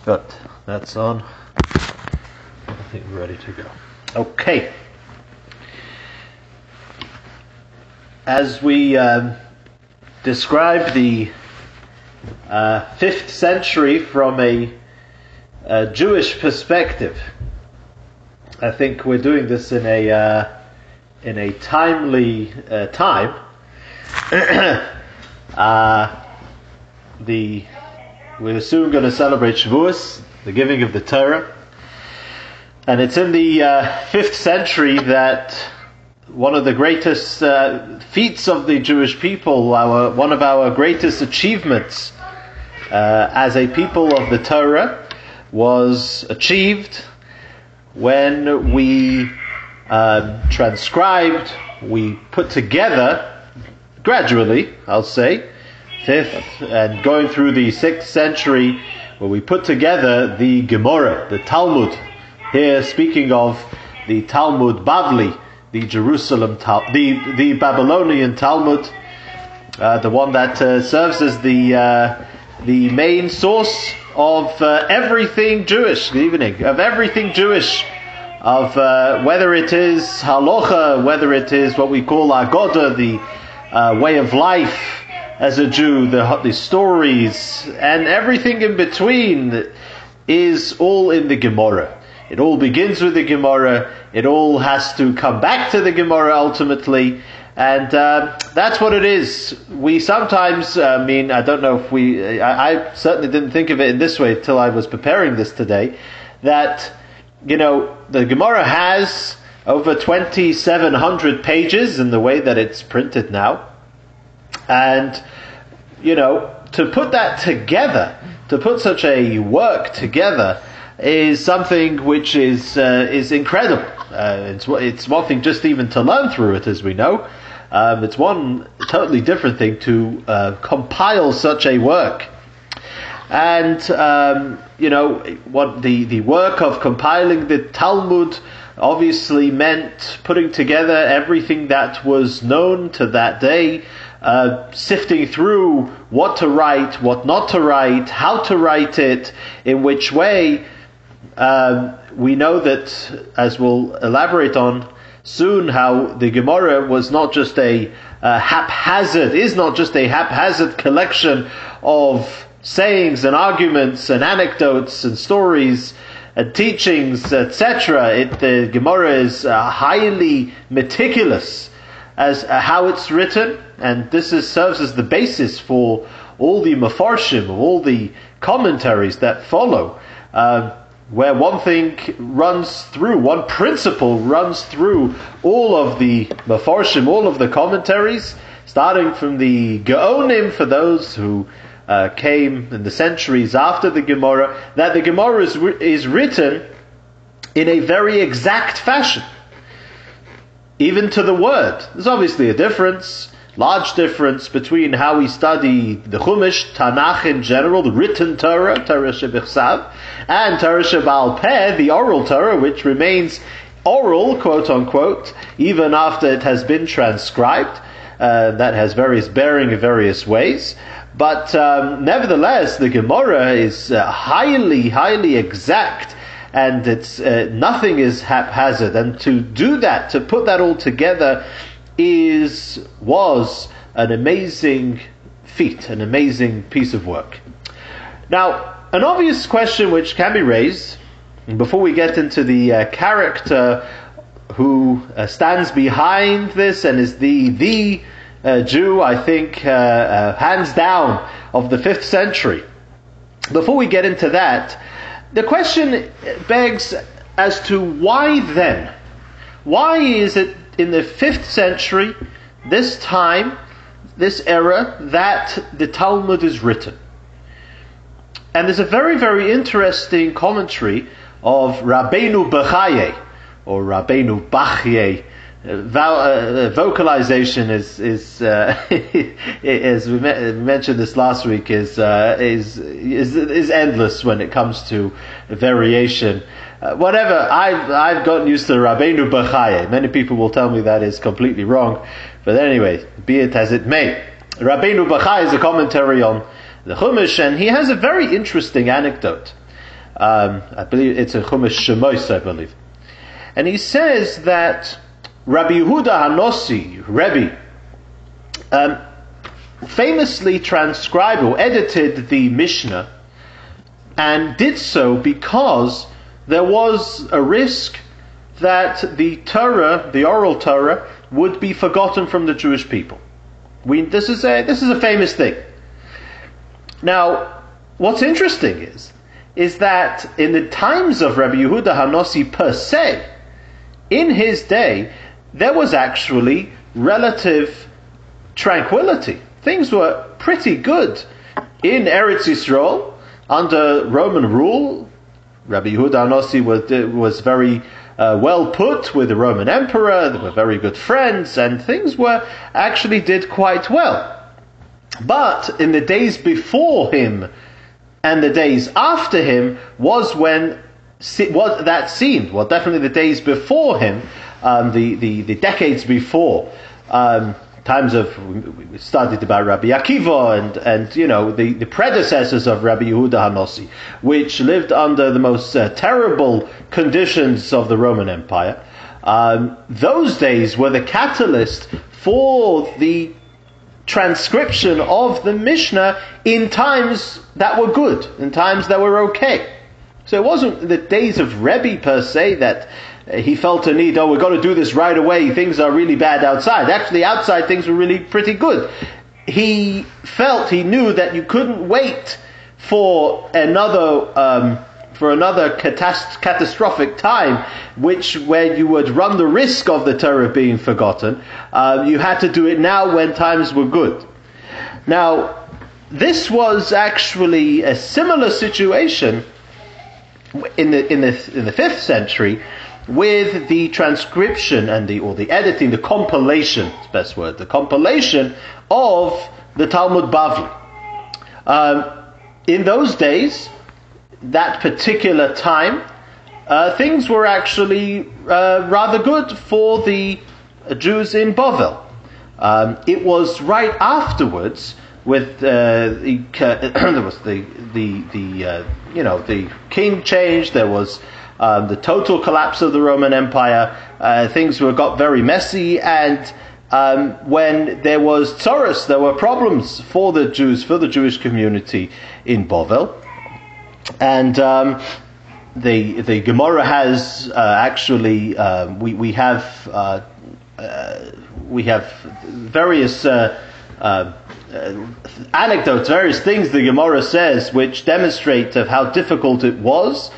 Good. That's on. I think we're ready to go. Okay. As we describe the 5th century from a Jewish perspective, I think we're doing this in a timely time. We're soon going to celebrate Shavuos, the giving of the Torah, and it's in the 5th century that one of the greatest feats of the Jewish people, one of our greatest achievements as a people of the Torah, was achieved when we transcribed, we put together, gradually, I'll say, 5th and going through the 6th century, where we put together the Gemara, the Talmud. Here, speaking of the Talmud Bavli, the the Babylonian Talmud, the one that serves as the main source of everything Jewish. Good evening. Of everything Jewish, of whether it is halacha, whether it is what we call agoda, the way of life as a Jew, the stories, and everything in between is all in the Gemara. It all begins with the Gemara. It all has to come back to the Gemara ultimately. And that's what it is. We sometimes, I don't know if I certainly didn't think of it in this way till I was preparing this today, that, the Gemara has over 2,700 pages in the way that it's printed now. And, to put that together, to put such a work together, is something which is incredible. It's one thing just even to learn through it, as we know. It's one totally different thing to compile such a work. And, what the work of compiling the Talmud obviously meant putting together everything that was known to that day, sifting through what to write, what not to write, how to write it, in which way. We know that, as we'll elaborate on soon, how the Gemara was not just is not just a haphazard collection of sayings and arguments and anecdotes and stories and teachings, etc. The Gemara is highly meticulous as how it's written, and this serves as the basis for all the mafarshim, all the commentaries that follow, where one thing runs through, one principle runs through all of the mafarshim, all of the commentaries, starting from the Gaonim, for those who came in the centuries after the Gemara, that the Gemara is written in a very exact fashion, even to the word. There's obviously a difference, large difference, between how we study the Chumash, Tanakh in general, the written Torah, Torah Shebichsav, and Torah Sheba'al Peh, the oral Torah, which remains oral, quote unquote, even after it has been transcribed. That has various bearing in various ways. But nevertheless, the Gemara is highly, highly exact, and it's nothing is haphazard. And to do that, to put that all together, was an amazing feat, an amazing piece of work. Now, an obvious question which can be raised, before we get into the character who stands behind this and is the Jew, I think, hands down, of the 5th century. Before we get into that, the question begs as to why then? Why is it in the 5th century, this time, this era, that the Talmud is written? And there's a very, very interesting commentary of Rabbeinu Bechaye, or Rabbeinu Bachye. Vocalization is as we mentioned this last week, is endless when it comes to variation. Whatever, I've gotten used to Rabbeinu Bechaye. Many people will tell me that is completely wrong, but anyway, be it as it may. Rabbeinu Bechaye is a commentary on the Chumash, and he has a very interesting anecdote. I believe it's a Chumash Shemos, I believe. And he says that Rabbi Yehuda Hanossi, Rebbe, famously transcribed or edited the Mishnah, and did so because there was a risk that the Torah, the oral Torah, would be forgotten from the Jewish people. This is a famous thing. Now, what's interesting is that in the times of Rabbi Yehuda Hanossi per se, in his day, there was actually relative tranquility. Things were pretty good in Eretz Yisrael under Roman rule. Rabbi Yehuda Hanossi was very well put with the Roman emperor. They were very good friends, and things did quite well. But in the days before him and the days after him was when definitely the days before him, the decades before, times of, we studied about Rabbi Akiva and the predecessors of Rabbi Yehuda Hanossi, which lived under the most terrible conditions of the Roman Empire. Those days were the catalyst for the transcription of the Mishnah in times that were good, in times that were okay. So it wasn't the days of Rebbe per se that he felt a need, we've got to do this right away, things are really bad outside. Actually, outside things were really pretty good. He knew that you couldn't wait for another catastrophic time, where you would run the risk of the Torah being forgotten. You had to do it now when times were good. Now, this was actually a similar situation in the 5th century with the transcription and the editing, the compilation, it's the best word, the compilation of the Talmud Bavli. In those days, that particular time, things were actually rather good for the Jews in Bavel. It was right afterwards, with there was the king changed. There was the total collapse of the Roman Empire. Things got very messy, and when there was tzoros, there were problems for the Jews, for the Jewish community in Bavel. And the Gemara has we have various anecdotes, various things the Gemara says which demonstrate of how difficult it was.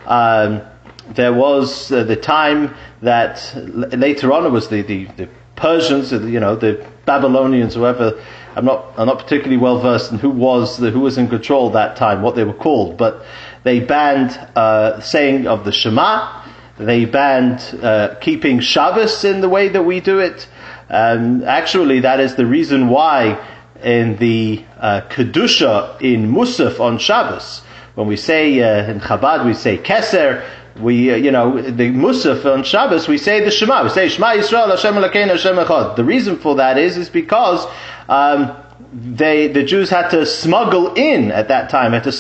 There was the time that later on it was the Persians, the Babylonians, whoever. I'm not particularly well versed in who was in control that time, what they were called, but they banned saying of the Shema. They banned keeping Shabbos in the way that we do it. Actually, that is the reason why in the Kedusha in Musaf on Shabbos, when we say in Chabad we say Keser, the Musaf on Shabbos we say the Shema. We say Shema Yisrael Hashem Elokeinu Hashem Echad. The reason for that is because the Jews had to smuggle in at that time, the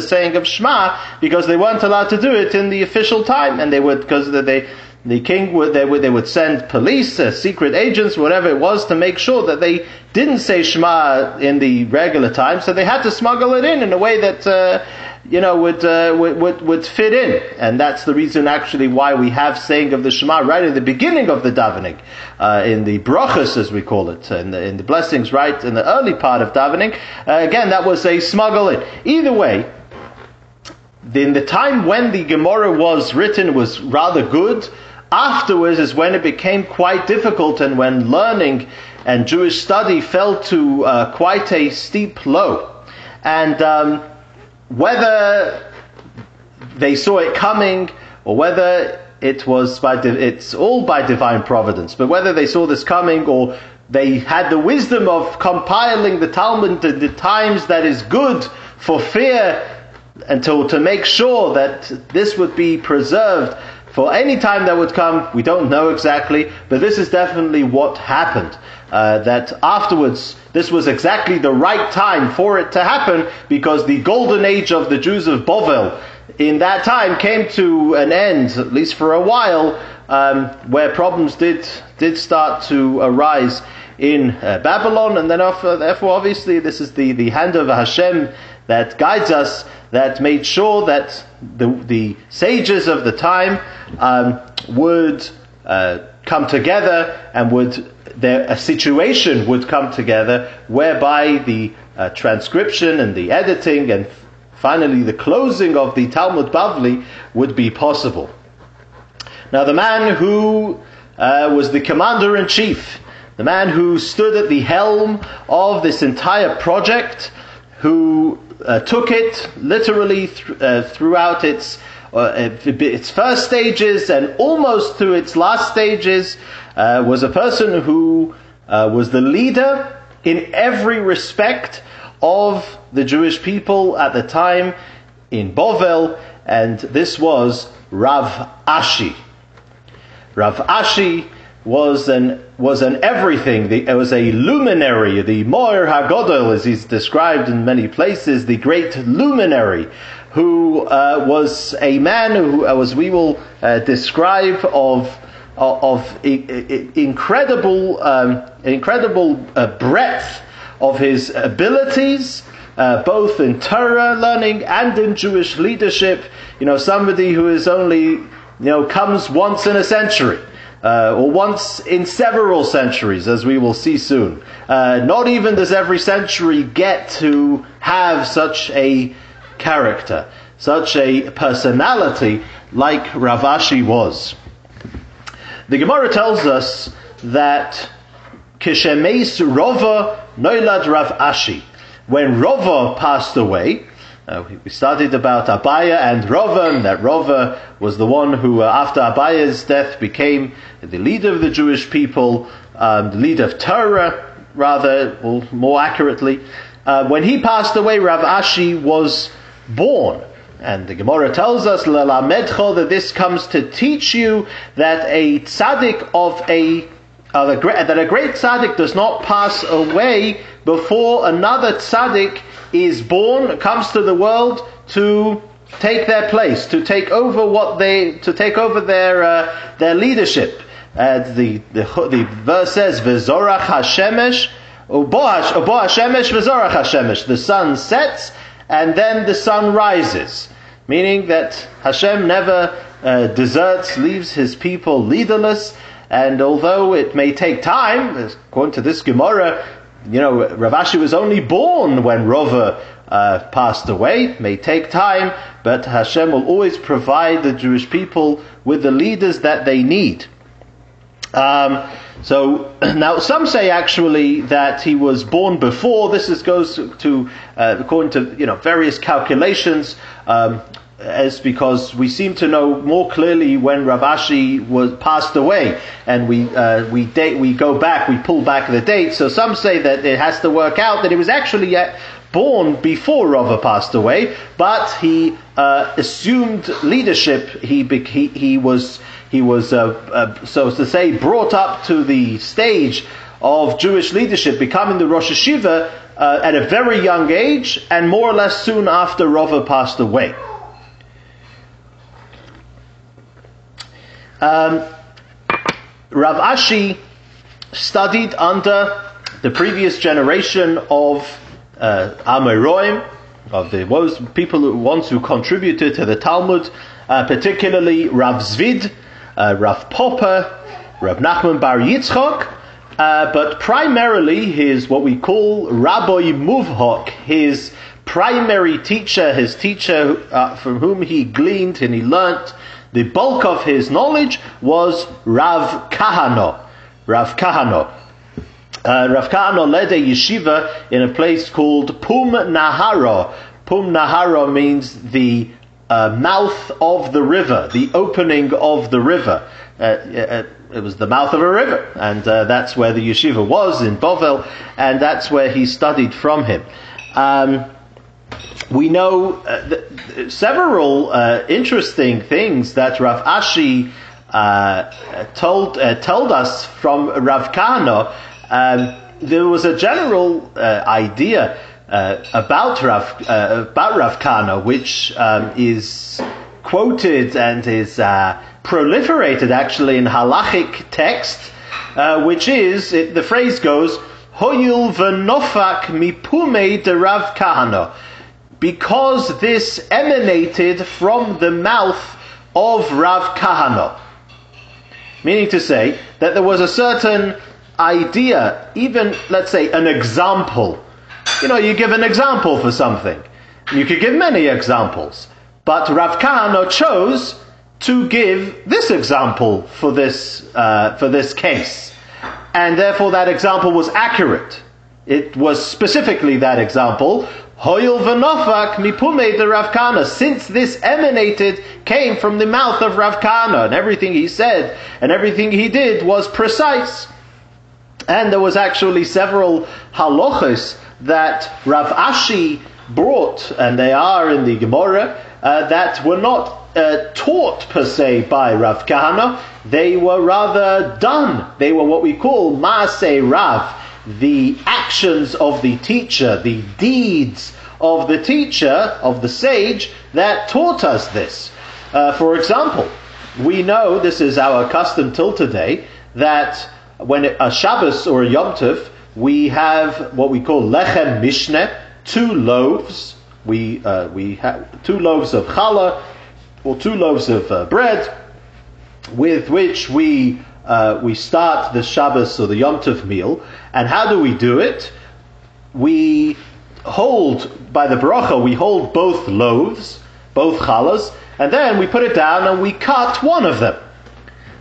saying of Shema, because they weren't allowed to do it in the official time, and they would, because the king would send police, secret agents, whatever it was, to make sure that they didn't say Shema in the regular time. So they had to smuggle it in a way that would fit in, and that's the reason actually why we have saying of the Shema right in the beginning of the davening, in the brachas as we call it, in the blessings right in the early part of davening. Again, that was a smuggle in. Either way, in the time when the Gemara was written was rather good. Afterwards is when it became quite difficult, and when learning and Jewish study fell to quite a steep low. And whether they saw it coming, or whether it was it's all by divine providence, but whether they saw this coming, or they had the wisdom of compiling the Talmud in the times that is good for fear, and to make sure that this would be preserved for any time that would come. We don't know exactly, but this is definitely what happened. That afterwards, this was exactly the right time for it to happen, because the golden age of the Jews of Bavel in that time came to an end, at least for a while, where problems did start to arise in Babylon, and then therefore obviously this is the hand of Hashem that guides us, that made sure that the sages of the time would come together, and a situation would come together whereby the transcription and the editing and finally the closing of the Talmud Bavli would be possible. Now the man who was the commander-in-chief, the man who stood at the helm of this entire project, who took it literally throughout its first stages and almost through its last stages, was a person who was the leader in every respect of the Jewish people at the time in Bovel, and this was Rav Ashi. Rav Ashi was an everything. It was a luminary, the Moir HaGodol, as he's described in many places, the great luminary, who was a man who, as we will describe, of incredible breadth of his abilities, both in Torah learning and in Jewish leadership. Somebody who is only, comes once in a century, or once in several centuries, as we will see soon. Not even does every century get to have such a character, such a personality like Rav Ashi was. The Gemara tells us that Kishemeis Rova Noilad Rav Ashi. When Rova passed away, we studied about Abaya and Rova, and that Rova was the one who, after Abaya's death, became the leader of the Jewish people, the leader of Torah, rather, or more accurately. When he passed away, Rav Ashi was born. And the Gemara tells us, L'lamedcho, that this comes to teach you that a tzaddik that a great tzaddik does not pass away before another tzaddik is born, comes to the world to take their place, to take over their leadership. The verse says, "V'zorach hashemesh, ubo hashemesh v'zorach hashemesh." The sun sets and then the sun rises, meaning that Hashem never deserts, leaves His people leaderless. And although it may take time, according to this Gemara, Rav Ashi was only born when Rova passed away. It may take time, but Hashem will always provide the Jewish people with the leaders that they need. So now some say actually that he was born before. This goes to according to various calculations, as because we seem to know more clearly when Rav Ashi was passed away, and we pull back the date. So some say that it has to work out that he was actually born before Rava passed away, but he assumed leadership. He was so to say brought up to the stage of Jewish leadership, becoming the Rosh Hashiva at a very young age, and more or less soon after Rava passed away. Rav Ashi studied under the previous generation of Amoraim, of the ones who contributed to the Talmud, particularly Rav Zvid, Rav Popper, Rav Nachman Bar Yitzchok, but primarily his, what we call Rabbi Muvhok, his primary teacher, his teacher from whom he gleaned and he learnt the bulk of his knowledge, was Rav Kahano. Rav Kahano led a yeshiva in a place called Pum Nahara. Pum Nahara means the mouth of the river, the opening of the river. It was the mouth of a river, and that's where the yeshiva was, in Bovel, and that's where he studied from him. We know several interesting things that Rav Ashi told us from Rav Kahana. There was a general idea about Rav Kahana, which is quoted and is proliferated actually in halachic text, which is, the phrase goes, Hoyul v'nofak mipumei de Rav Kahana, because this emanated from the mouth of Rav Kahana. Meaning to say that there was a certain idea, even, let's say, an example. You give an example for something. You could give many examples. But Rav Kahana chose to give this example for this case. And therefore that example was accurate. It was specifically that example, Hoyul v'nofak mipumei de Rav Kahana, since this came from the mouth of Rav Kahana, and everything he said and everything he did was precise. And there was actually several halachos that Rav Ashi brought, and they are in the Gemara, that were not taught per se by Rav Kahana. They were rather done. They were what we call Maaseh Rav, the actions of the teacher, the deeds of the teacher, of the sage, that taught us this. For example, we know, this is our custom till today, that when a Shabbos or a Yom Tov, we have what we call lechem mishneh, 2 loaves. We have 2 loaves of challah, or 2 loaves of bread, with which we start the Shabbos or the Yom Tov meal. And how do we do it? We hold, by the bracha, we hold both loaves, both challahs, and then we put it down and we cut one of them.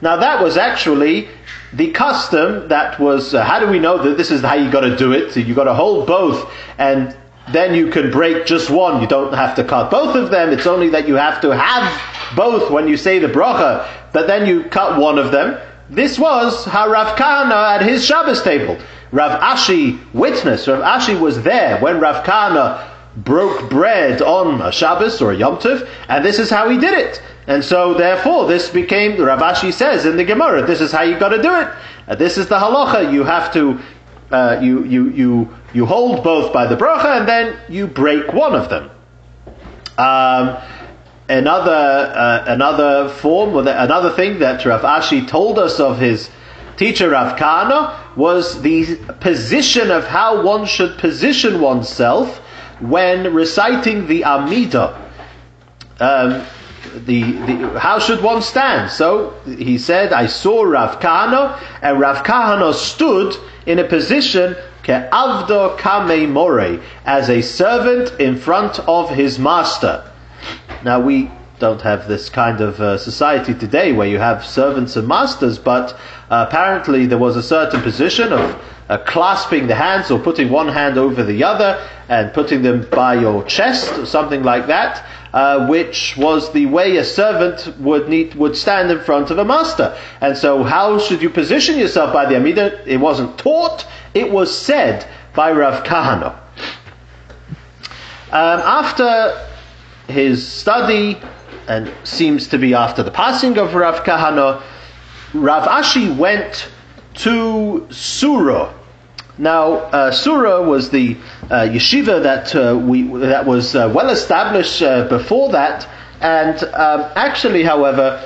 Now that was actually the custom that was, how do we know that this is how you got to do it? So you got to hold both, and then you can break just one. You don't have to cut both of them. It's only that you have to have both when you say the bracha, but then you cut one of them. This was how Rav Kahana at his Shabbos table. Rav Ashi witnessed. Rav Ashi was there when Rav Kahana broke bread on a Shabbos or a Yom Tov, and this is how he did it. And so therefore this became, Rav Ashi says in the Gemara, this is how you got to do it. This is the halacha. You have to you hold both by the bracha, and then you break one of them. Another form, or another thing that Rav Ashi told us of his teacher Rav Kahana was the position of how one should position oneself when reciting the Amidah. How should one stand? So he said, I saw Rav Kahana, and Rav Kahana stood in a position ke'avdo kamei more, as a servant in front of his master. Now we don't have this kind of society today where you have servants and masters, but apparently there was a certain position of clasping the hands, or putting one hand over the other and putting them by your chest or something like that, which was the way a servant would stand in front of a master. And so how should you position yourself by the Amidah? It wasn't taught, it was said by Rav Kahana. After his study, and seems to be after the passing of Rav Kahana, Rav Ashi went to Sura. Now, Sura was the yeshiva that was well established before that, and actually, however,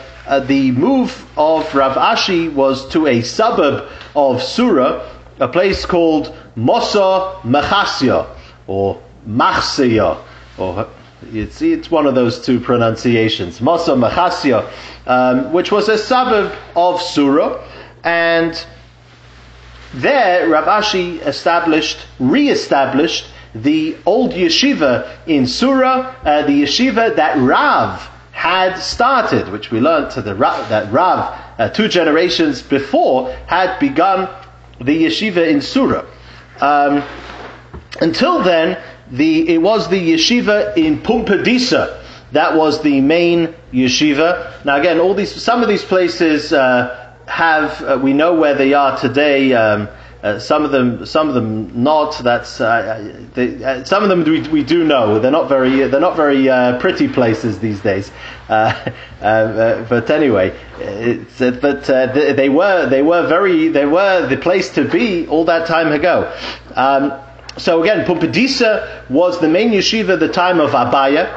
the move of Rav Ashi was to a suburb of Sura, a place called Mosa Machasya, or Machsya, or it's one of those two pronunciations, Mosa Machasya, which was a suburb of Sura, and there Rav Ashi re-established the old yeshiva in Sura, the yeshiva that Rav had started, which we learned that Rav, 2 generations before, had begun the yeshiva in Sura. Until then, it was the yeshiva in Pumbedisa that was the main yeshiva. Now again, some of these places we know where they are today. Some of them not. That's some of them we do know. They're not very pretty places these days. But anyway, they were the place to be all that time ago. So again, Pumbedisa was the main yeshiva at the time of Abaye.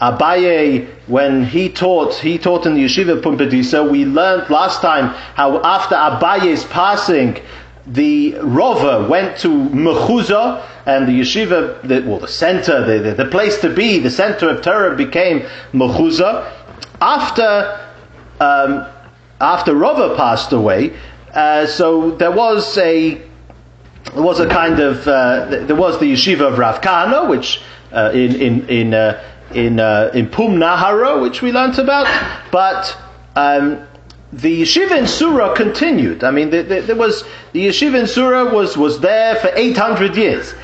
Abaye, when he taught in the yeshiva of Pumbedisa. We learned last time how after Abaye's passing, the Rova went to Mechuzah, and the yeshiva, the center, the place to be, the center of Torah became Mechuzah. After Rova passed away, so there was the yeshiva of Rav Kahana, which in Pum Nahara, which we learnt about, but the yeshiva in Surah continued. I mean, the yeshiva in Surah was there for 800 years.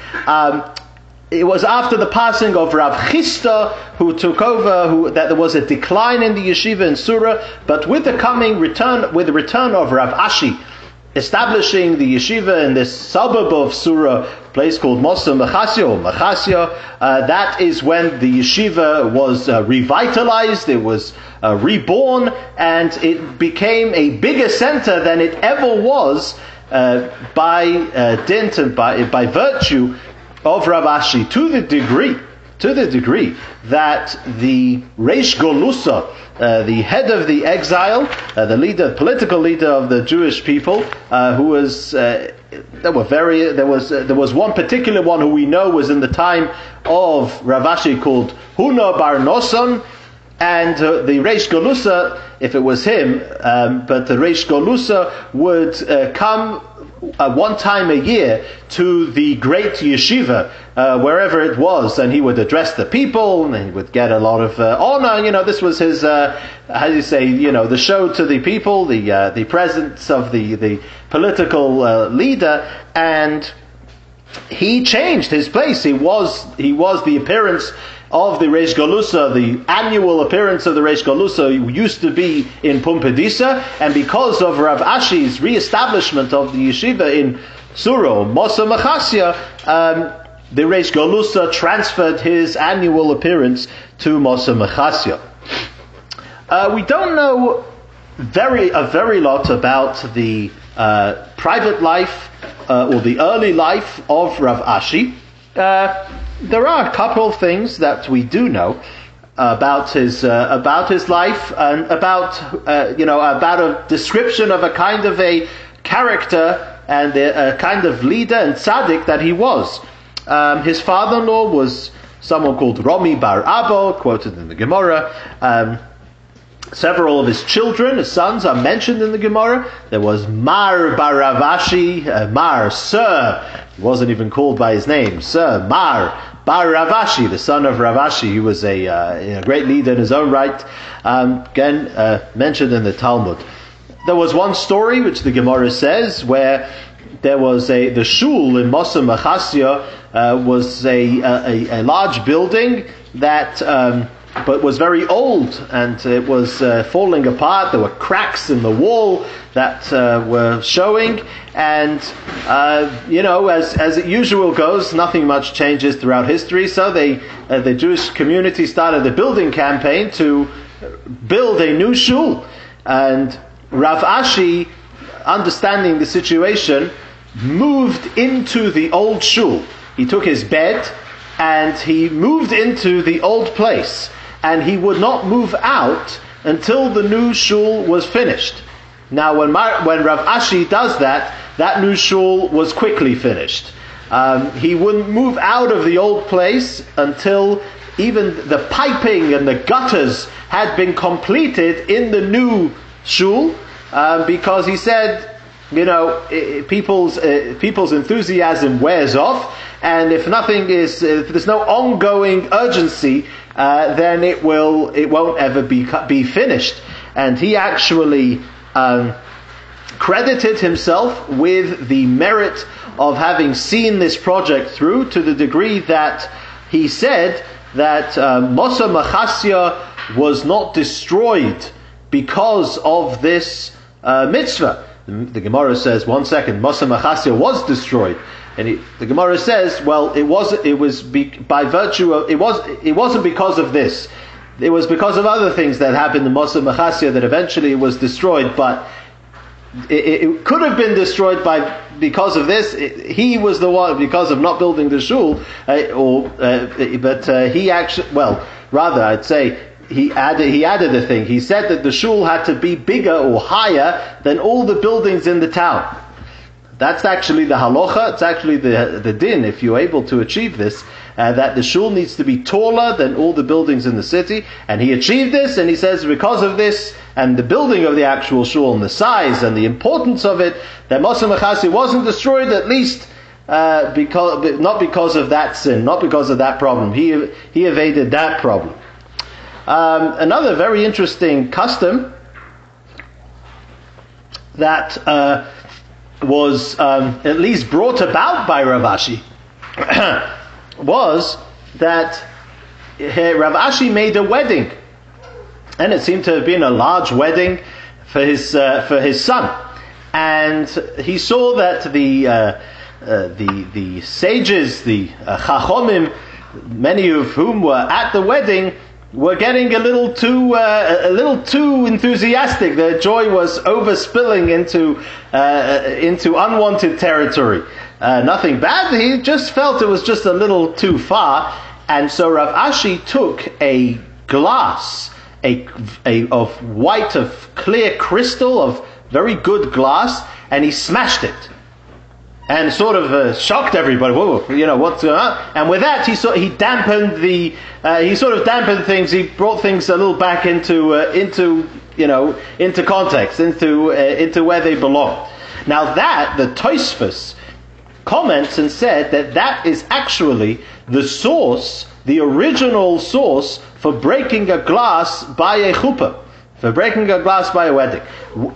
It was after the passing of Rav Chisda, who took over, that there was a decline in the yeshiva in Surah, but with the return of Rav Ashi, establishing the yeshiva in this suburb of Surah, a place called Mosa Machasio, that is when the yeshiva was revitalized, it was reborn, and it became a bigger center than it ever was by dint and by virtue of Rav Ashi, to the degree that the Reish Golusa, the head of the exile, the political leader of the Jewish people, who was there was one particular one who we know was in the time of Rav Ashi, called Huna bar Noson, and the Reish Golusa, if it was him, but the Reish Golusa would come one time a year to the great yeshiva, wherever it was, and he would address the people, and he would get a lot of honor. This was his, the show to the people, the presence of the political leader, and he changed his place. He was the appearance of the Reish Galusa, the annual appearance of the Reish Galusa used to be in Pumbedisa, and because of Rav Ashi's re-establishment of the yeshiva in Surah, Mosa Machasya, the Reish Galusa transferred his annual appearance to Mosa Machasya. We don't know a very lot about the private life or the early life of Rav Ashi. There are a couple of things that we do know about his life, and about a description of a kind of a character and a kind of leader and tzaddik that he was. His father-in-law was someone called Romi bar Abo, quoted in the Gemara. Several of his children, his sons, are mentioned in the Gemara. There was Mar bar Rav Ashi, Mar, Sir. He wasn't even called by his name, Sir Mar bar Rav Ashi, the son of Rav Ashi. He was a great leader in his own right. Mentioned in the Talmud. There was one story which the Gemara says where there was the shul in Mosa Machasya was a large building that but was very old, and it was falling apart. There were cracks in the wall that were showing, and as it usual goes, nothing much changes throughout history. So the Jewish community started a building campaign to build a new shul, and Rav Ashi, understanding the situation, moved into the old shul. He took his bed and he moved into the old place, and he would not move out until the new shul was finished. Now, when Rav Ashi does that, that new shul was quickly finished. He wouldn't move out of the old place until even the piping and the gutters had been completed in the new shul, because he said, people's enthusiasm wears off, and if there's no ongoing urgency, then it won't ever be finished. And he actually credited himself with the merit of having seen this project through, to the degree that he said that Mosa Machasya was not destroyed because of this mitzvah. The Gemara says, one second, Mosa Machasya was destroyed, and the Gemara says, well, it wasn't because of this. It was because of other things that happened in Mosa Machasya that eventually it was destroyed. But it could have been destroyed because of this. He was the one, because of not building the shul, but he actually, well, rather I'd say he added a thing. He said that the shul had to be bigger or higher than all the buildings in the town. That's actually the halacha. It's actually the din, if you're able to achieve this, that the shul needs to be taller than all the buildings in the city. And he achieved this, and he says because of this, and the building of the actual shul, and the size, and the importance of it, that Moshe Mechasi wasn't destroyed, at least not because of that sin, not because of that problem. He evaded that problem. Another very interesting custom that was at least brought about by Rav Ashi was that Rav Ashi made a wedding, and it seemed to have been a large wedding for his son. And he saw that the sages, the chachomim, many of whom were at the wedding, were getting a little too enthusiastic. Their joy was overspilling into unwanted territory. Nothing bad. He just felt it was just a little too far, and so Rav Ashi took a glass, of white, of clear crystal, of very good glass, and he smashed it, and sort of shocked everybody. Whoa, what's going on? And with that, he dampened things. He brought things a little back into context, into where they belong. Now that the Tosfos comments and said that is actually the source, the original source for breaking a glass by a chuppah, for breaking a glass by a wedding.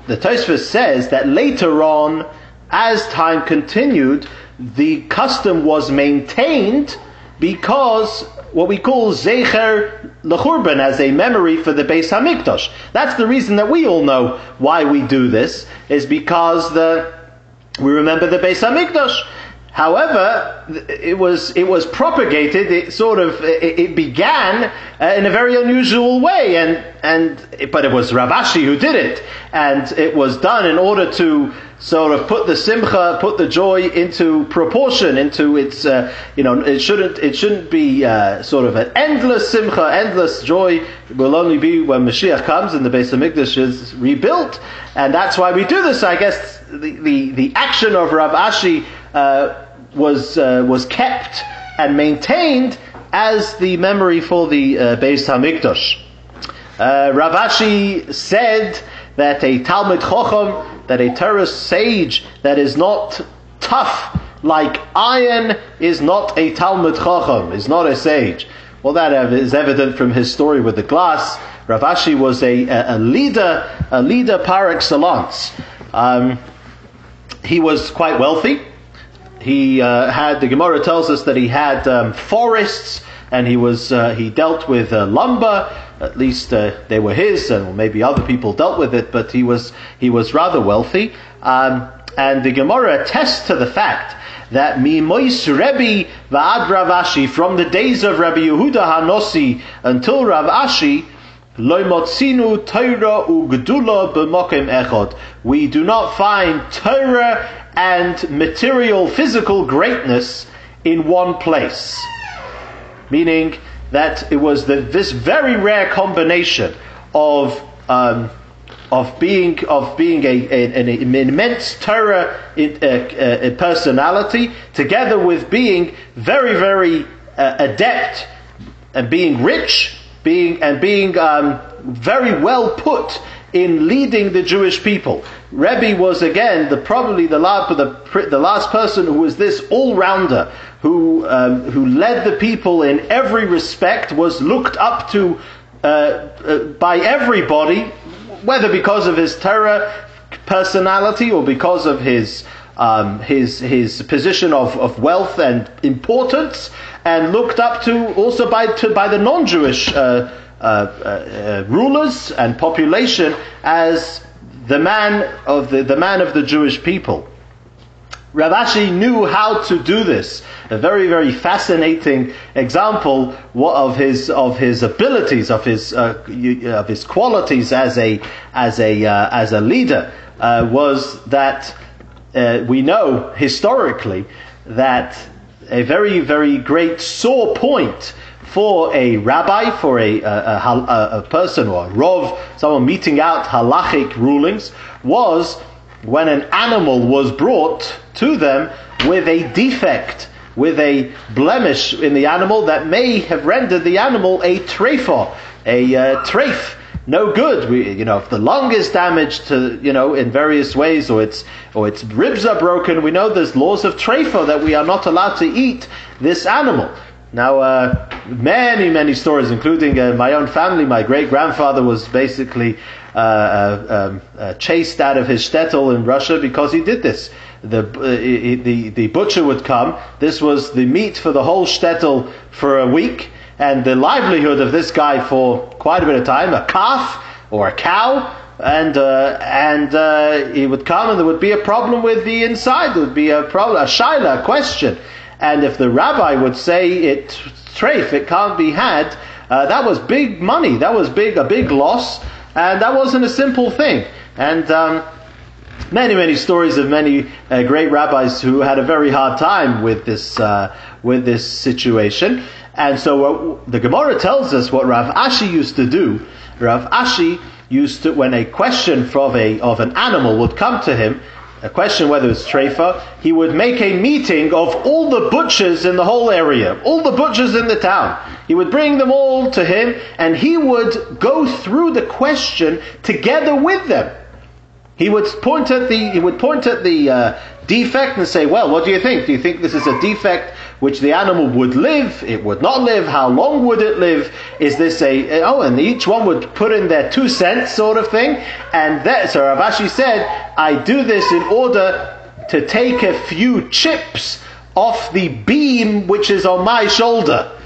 The Tosfos says that later on, as time continued, the custom was maintained because what we call Zecher L'Churban, as a memory for the Beis HaMikdash. That's the reason that we all know why we do this, is because we remember the Beis HaMikdash. However, it was propagated. It began in a very unusual way, but it was Rav Ashi who did it, and it was done in order to sort of put the simcha, put the joy into proportion, into its it shouldn't be sort of an endless simcha, endless joy. It will only be when Mashiach comes and the Beis HaMikdash is rebuilt, and that's why we do this. I guess the action of Rav Ashi was kept and maintained as the memory for the Beis HaMikdash. Rav Ashi said that a Talmid Chacham, that a Torah sage that is not tough like iron is not a Talmid Chacham, is not a sage. Well, that is evident from his story with the glass. Rav Ashi was a leader par excellence. He was quite wealthy. He had, the Gemara tells us that he had forests, and he dealt with lumber. At least they were his, and maybe other people dealt with it, but he was rather wealthy. And the Gemara attests to the fact that Mimois Rebbe va'ad Rav Ashi, from the days of Rabbi Yehuda HaNossi until Rav Ashi, Lo motzinu Torah u'gedula b'mokem echad. We do not find Torah and material, physical greatness in one place. Meaning that it was this very rare combination of being an immense Torah personality, together with being very, very adept and being rich, being very well put in leading the Jewish people. Rebbe was again probably the last person who was this all-rounder, who led the people in every respect, was looked up to by everybody, whether because of his Torah personality or because of his position of wealth and importance, and looked up to also by the non-Jewish rulers and population as the man of the Jewish people. Rav Ashi knew how to do this. A very, very fascinating example of his abilities, of his qualities as a leader was that we know historically that a very, very great sore point for a rabbi, for a person or a rov, someone meting out halachic rulings, was when an animal was brought to them with a defect, with a blemish in the animal that may have rendered the animal a treifah, a treif, no good. If the lung is damaged in various ways, or its ribs are broken, we know there's laws of treifah that we are not allowed to eat this animal. Now, many, many stories, including my own family. My great-grandfather was basically chased out of his shtetl in Russia because he did this. The butcher would come. This was the meat for the whole shtetl for a week, and the livelihood of this guy for quite a bit of time, a calf or a cow, and he would come, and there would be a problem with the inside. There would be a problem, a shaila, a question. And if the rabbi would say it's treif, it can't be had, that was big money. That was a big loss, and that wasn't a simple thing. And many, many stories of many great rabbis who had a very hard time with this situation. And so the Gemara tells us what Rav Ashi used to do. Rav Ashi used to, when a question of an animal would come to him, a question whether it's treifa, he would make a meeting of all the butchers in the whole area, all the butchers in the town. He would bring them all to him, and he would go through the question together with them. He would point at the defect and say, well, what do you think? Do you think this is a defect which the animal would live? It would not live? How long would it live? Is this and each one would put in their 2 cents sort of thing. And so Rav Ashi said, I do this in order to take a few chips off the beam which is on my shoulder.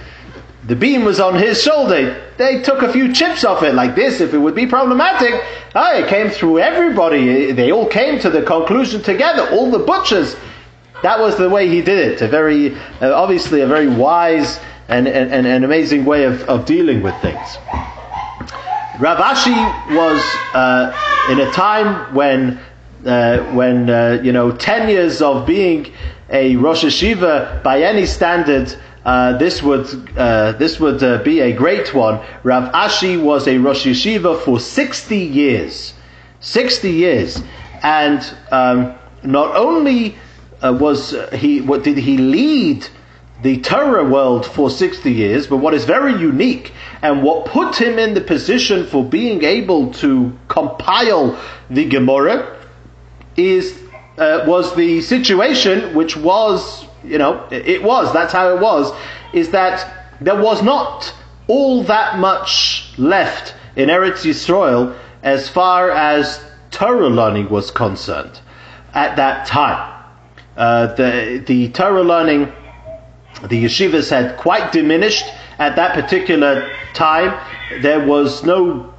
The beam was on his shoulder. They took a few chips off it like this. If it would be problematic, it came through everybody. They all came to the conclusion together, all the butchers. That was the way he did it. Obviously a very wise and amazing way of dealing with things. Rav Ashi was in a time when 10 years of being a Rosh Yeshiva by any standard, this would be a great one. Rav Ashi was a Rosh Yeshiva for 60 years. 60 years. And not only did he lead the Torah world for 60 years, but what is very unique and what put him in the position for being able to compile the Gemara was the situation which was, that's how it was, is that there was not all that much left in Eretz Yisrael as far as Torah learning was concerned at that time. The Torah learning, the yeshivas had quite diminished at that particular time. There was no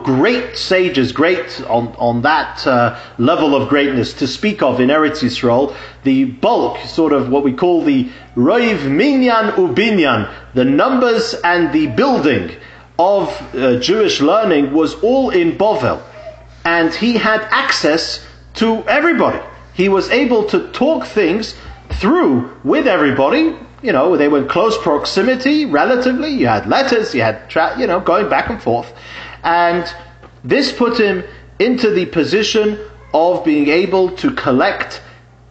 great sages, great on that level of greatness to speak of in Eretz Yisrael. The bulk, sort of what we call the roiv minyan ubinyan, the numbers and the building of Jewish learning was all in Bovel, and he had access to everybody. He was able to talk things through with everybody. They were in close proximity, relatively. You had letters, you had, going back and forth. And this put him into the position of being able to collect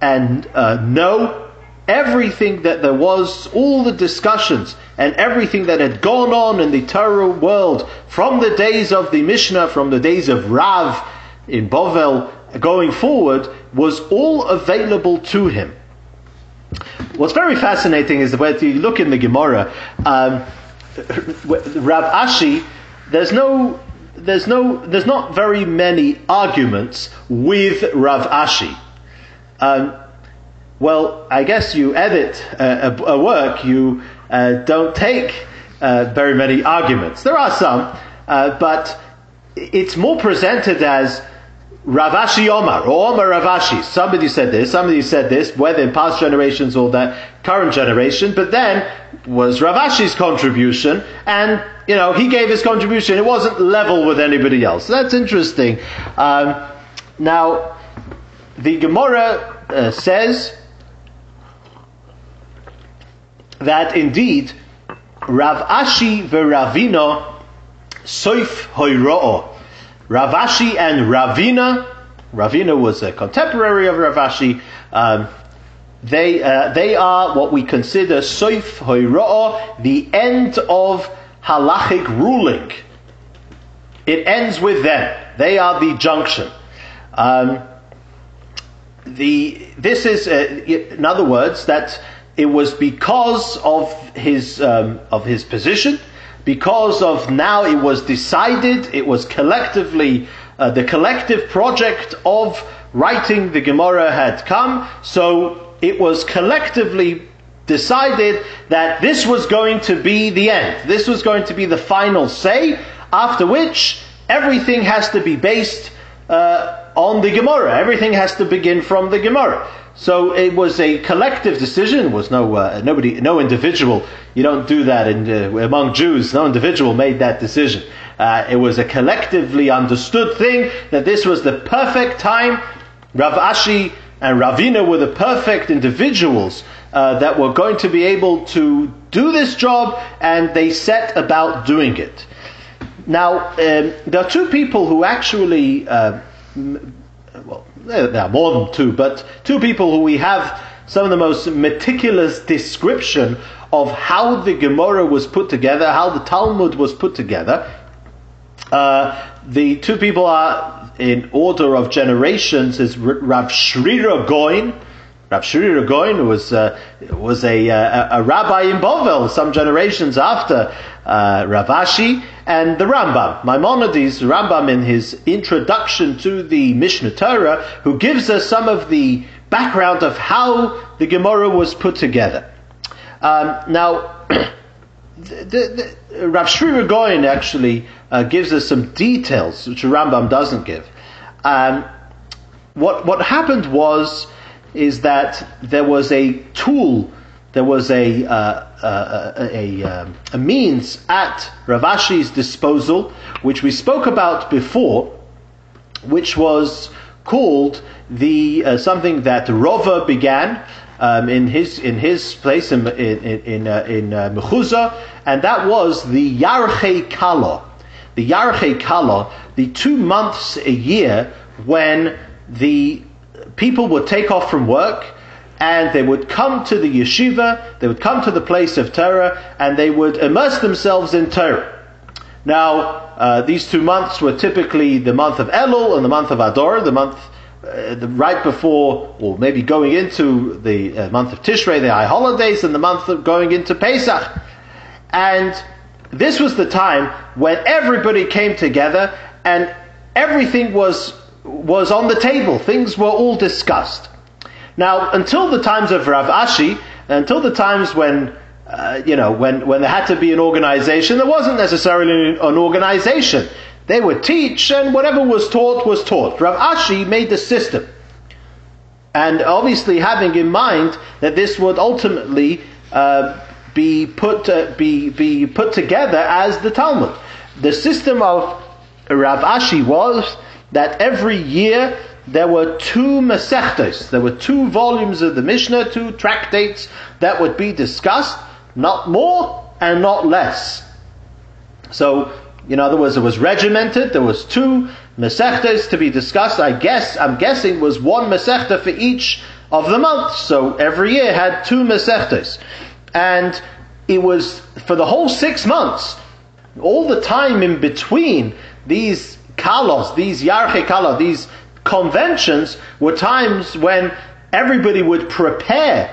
and know everything that there was, all the discussions and everything that had gone on in the Torah world from the days of the Mishnah, from the days of Rav in Bovel going forward, was all available to him. What's very fascinating is that when you look in the Gemara, Rav Ashi, there's not very many arguments with Rav Ashi. Well, I guess you edit a work, you don't take very many arguments. There are some, but it's more presented as Rav Ashi Omar, or Omar Rav Ashi. Somebody said this, whether in past generations or the current generation, but then was Rav Ashi's contribution, and, he gave his contribution. It wasn't level with anybody else. So that's interesting. Now, the Gemara says that indeed, Rav Ashi v'Ravina soif hoiro'o. Rav Ashi and Ravina was a contemporary of Rav Ashi. They are what we consider soif hoiro'o, the end of halachic ruling. It ends with them. They are the junction. This is, in other words, that it was because of his position. Because of now it was decided, it was collectively, the collective project of writing the Gemara had come, so it was collectively decided that this was going to be the end. This was going to be the final say, after which everything has to be based on the Gemara. Everything has to begin from the Gemara. So it was a collective decision. It was no individual. You don't do that among Jews. No individual made that decision. It was a collectively understood thing that this was the perfect time. Rav Ashi and Ravina were the perfect individuals that were going to be able to do this job, and they set about doing it. Now, there are two people who actually, there are more than two, but two people who we have some of the most meticulous description of how the Gemara was put together, how the Talmud was put together. The two people are in order of generations is Rav Shrira Goin. Rav Shrira Goin was a rabbi in Bovel some generations after Rav Ashi, and the Rambam, Maimonides, Rambam, in his introduction to the Mishnah Torah, who gives us some of the background of how the Gemara was put together. Now, Rav Shrira Goin actually gives us some details which the Rambam doesn't give. What happened is that there was a tool, there was a means at Rav Ashi's disposal, which we spoke about before, which was called the something that Rova began in his place in Mechuzah, and that was the Yarchei Kala. The Yarchei Kala, the 2 months a year when the people would take off from work and they would come to the yeshiva, they would come to the place of Torah, and they would immerse themselves in Torah. Now, these 2 months were typically the month of Elul and the month of Adar, the month right before, or maybe going into the month of Tishrei, the high holidays, and the month of going into Pesach. And this was the time when everybody came together and everything was on the table. Things were all discussed. Now, until the times of Rav Ashi, until the times when when there had to be an organization, there wasn't necessarily an organization. They would teach, and whatever was taught was taught. Rav Ashi made the system, and obviously having in mind that this would ultimately be put together as the Talmud. The system of Rav Ashi was that every year there were 2 Masechtos, there were 2 volumes of the Mishnah, 2 tractates that would be discussed, not more and not less. So, in other words, it was regimented. There was 2 Masechtos to be discussed. I'm guessing was 1 Masechta for each of the months. So every year had 2 Masechtos. And it was for the whole 6 months, all the time in between these kalos, these yarchei kala, these conventions, were times when everybody would prepare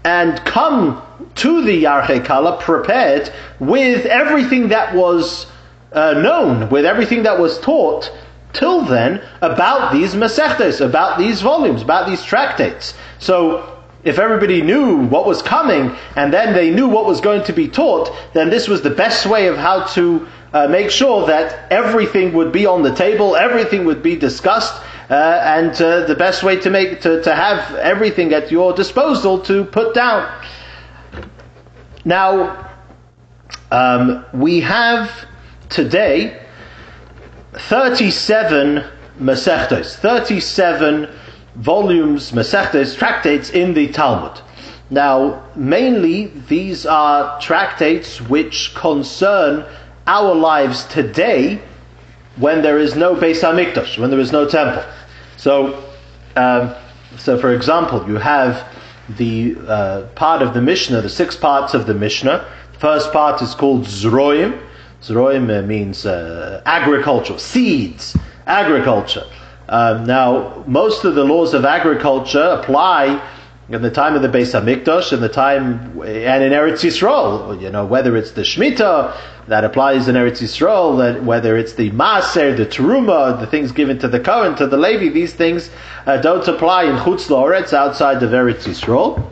and come to the yarchei kala prepared with everything that was known, with everything that was taught till then about these masechtes, about these volumes, about these tractates. So if everybody knew what was coming and then they knew what was going to be taught, then this was the best way of how to make sure that everything would be on the table, everything would be discussed, and the best way to have everything at your disposal to put down. Now, we have today 37 Masechtos, 37 volumes, Masechtos, tractates in the Talmud. Now, mainly these are tractates which concern our lives today when there is no Beis HaMikdash, when there is no temple. So for example, you have the part of the Mishnah, the 6 parts of the Mishnah. The first part is called Zroim. Zroim means agriculture, seeds, agriculture. Now, most of the laws of agriculture apply in the time of the Beis HaMikdash, and in Eretz Yisrael. Whether it's the Shemitah that applies in Eretz Yisrael, whether it's the Maaser, the Teruma, the things given to the Kohen, to the Levi, these things don't apply in Chutz La'aretz, outside of Eretz Yisrael.